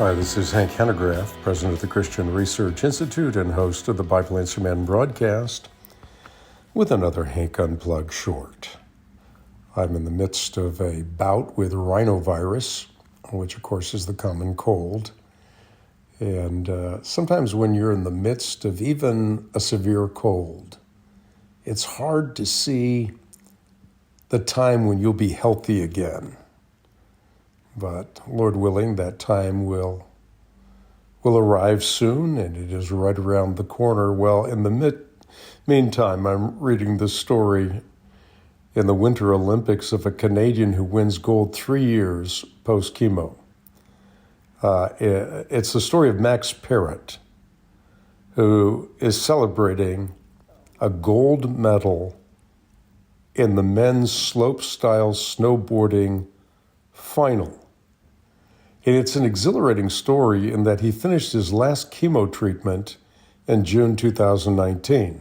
Hi, this is Hank Hanegraaff, president of the Christian Research Institute and host of the Bible Answer Man broadcast, with another Hank Unplugged short. I'm in the midst of a bout with rhinovirus, which of course is the common cold. And sometimes when you're in the midst of even a severe cold, it's hard to see the time when you'll be healthy again. But Lord willing, that time will arrive soon, and it is right around the corner. Well, in the meantime, I'm reading the story in the Winter Olympics of a Canadian who wins gold 3 years post-chemo. It's the story of Max Parrot, who is celebrating a gold medal in the men's slopestyle snowboarding final. And it's an exhilarating story in that he finished his last chemo treatment in June 2019.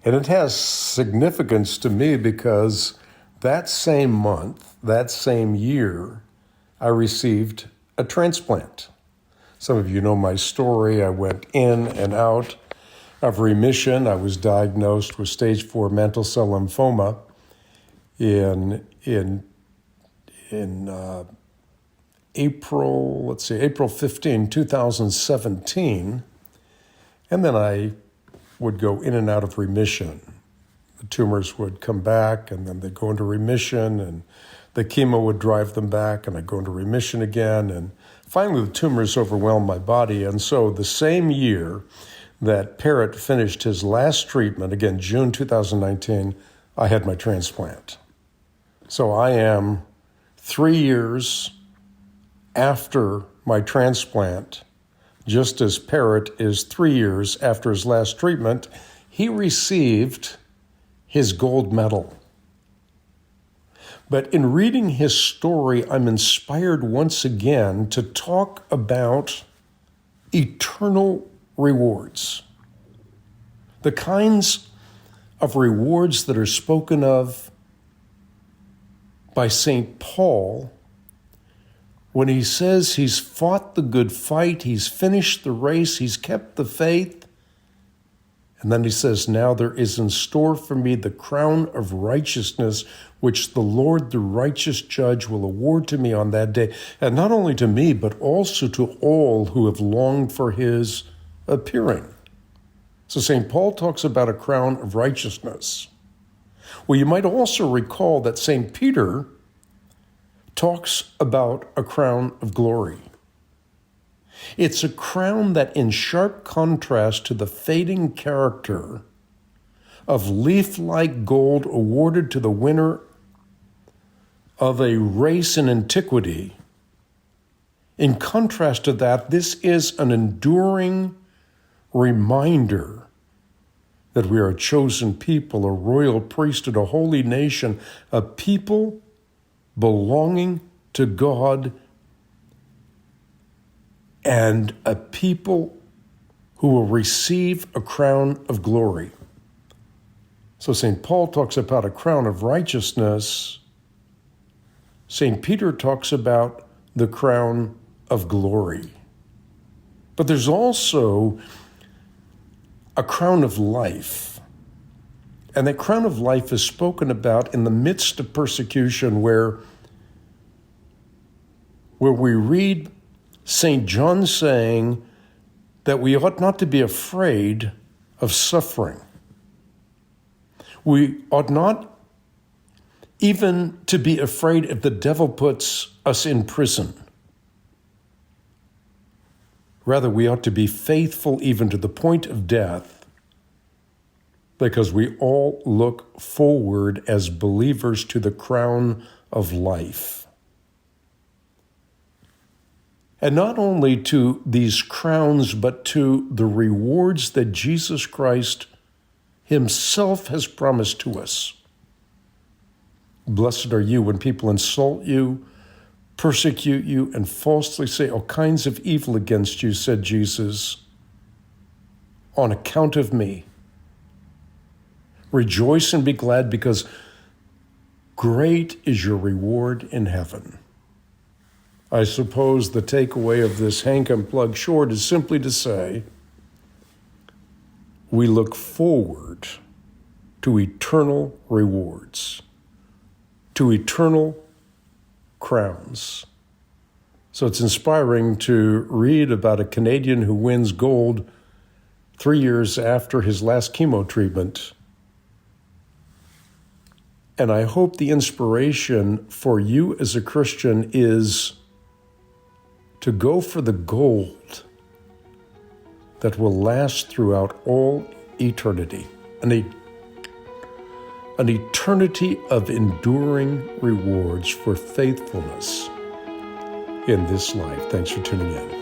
And it has significance to me because that same month, that same year, I received a transplant. Some of you know my story. I went in and out of remission. I was diagnosed with stage 4 mantle cell lymphoma in April 15, 2017, and then I would go in and out of remission. The tumors would come back, and then they'd go into remission, and the chemo would drive them back, and I'd go into remission again, and finally the tumors overwhelmed my body. And so the same year that Parrot finished his last treatment, again, June 2019, I had my transplant. So I am 3 years after my transplant, just as Parrot is 3 years after his last treatment, he received his gold medal. But in reading his story, I'm inspired once again to talk about eternal rewards. The kinds of rewards that are spoken of by St. Paul when he says he's fought the good fight, he's finished the race, he's kept the faith. And then he says, now there is in store for me the crown of righteousness, which the Lord, the righteous judge, will award to me on that day. And not only to me, but also to all who have longed for his appearing. So St. Paul talks about a crown of righteousness. Well, you might also recall that St. Peter talks about a crown of glory. It's a crown that, in sharp contrast to the fading character of leaf-like gold awarded to the winner of a race in antiquity, in contrast to that, this is an enduring reminder that we are a chosen people, a royal priesthood, a holy nation, a people belonging to God, and a people who will receive a crown of glory. So St. Paul talks about a crown of righteousness. St. Peter talks about the crown of glory. But there's also a crown of life. And that crown of life is spoken about in the midst of persecution, where we read St. John saying that we ought not to be afraid of suffering. We ought not even to be afraid if the devil puts us in prison. Rather, we ought to be faithful even to the point of death, because we all look forward as believers to the crown of life. And not only to these crowns, but to the rewards that Jesus Christ himself has promised to us. Blessed are you when people insult you, persecute you, and falsely say all kinds of evil against you, said Jesus, on account of me. Rejoice and be glad, because great is your reward in heaven. I suppose the takeaway of this Hank Unplugged short is simply to say, we look forward to eternal rewards, to eternal crowns. So it's inspiring to read about a Canadian who wins gold 3 years after his last chemo treatment. And I hope the inspiration for you as a Christian is to go for the gold that will last throughout all eternity, an eternity of enduring rewards for faithfulness in this life. Thanks for tuning in.